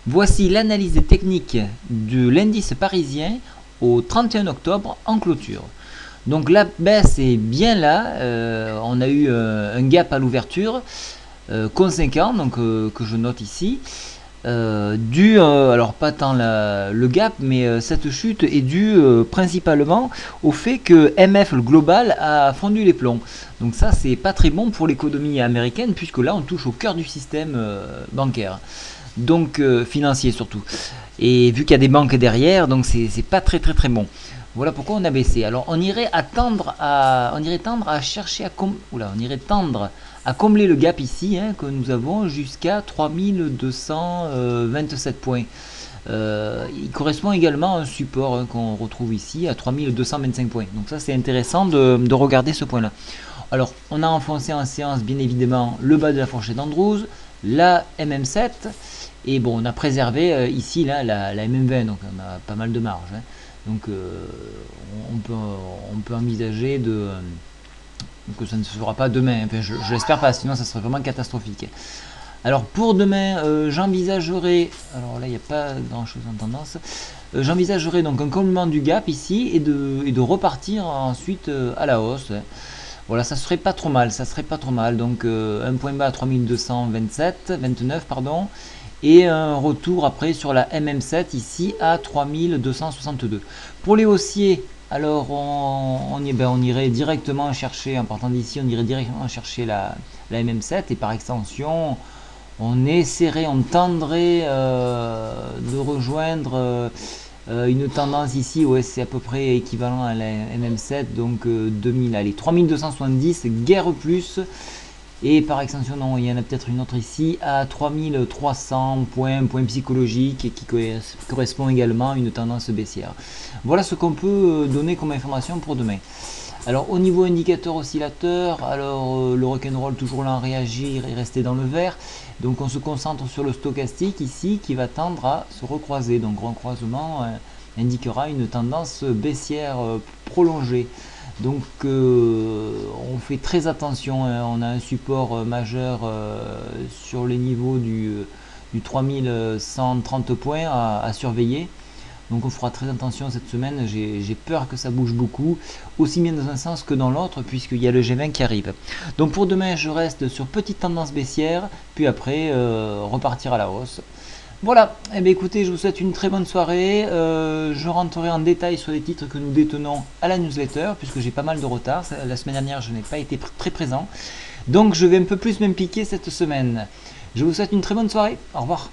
Voici l'analyse technique de l'indice parisien au 31 octobre en clôture. Donc la baisse est bien là, on a eu un gap à l'ouverture conséquent, donc que je note ici, dû, alors pas tant le gap, mais cette chute est due principalement au fait que MF le global a fondu les plombs. Donc ça c'est pas très bon pour l'économie américaine, puisque là on touche au cœur du système bancaire, donc financier surtout. Et vu qu'il y a des banques derrière, donc c'est pas très bon. Voilà pourquoi on a baissé. Alors on irait tendre à chercher on irait tendre à combler le gap ici que nous avons jusqu'à 3227 points. Il correspond également à un support qu'on retrouve ici à 3225 points. Donc ça c'est intéressant de regarder ce point là. Alors on a enfoncé en séance bien évidemment le bas de la fourchette Andrews, la MM7, et bon on a préservé ici là, la MM20, donc on a pas mal de marge. Donc on peut envisager que ça ne se fera pas demain. Enfin, je l'espère pas, sinon ça serait vraiment catastrophique. Alors pour demain, j'envisagerai, alors là il n'y a pas grand chose en tendance, j'envisagerai donc un comblement du gap ici et de repartir ensuite à la hausse. Voilà, ça serait pas trop mal, donc un point bas à 3229 pardon, et un retour après sur la MM7 ici à 3262. Pour les haussiers, alors on irait directement chercher, en partant d'ici, on irait directement chercher la MM7, et par extension on tendrait de rejoindre une tendance ici, ouais, c'est à peu près équivalent à la MM7, donc 2000, allez, 3270, guère plus. Et par extension, non, il y en a peut-être une autre ici à 3300 points, point psychologique, et qui correspond également à une tendance baissière. Voilà ce qu'on peut donner comme information pour demain. Alors au niveau indicateur oscillateur, alors le rock'n'roll toujours là à réagir et rester dans le vert. Donc on se concentre sur le stochastique ici qui va tendre à se recroiser. Donc recroisement indiquera une tendance baissière prolongée. Donc on fait très attention, on a un support majeur sur les niveaux du 3130 points à surveiller. Donc on fera très attention cette semaine, j'ai peur que ça bouge beaucoup, aussi bien dans un sens que dans l'autre, puisqu'il y a le G20 qui arrive. Donc pour demain, je reste sur petite tendance baissière, puis après repartir à la hausse. Voilà, eh bien, écoutez, je vous souhaite une très bonne soirée. Je rentrerai en détail sur les titres que nous détenons à la newsletter, puisque j'ai pas mal de retard. La semaine dernière, je n'ai pas été très présent. Donc je vais un peu plus m'impliquer cette semaine. Je vous souhaite une très bonne soirée. Au revoir.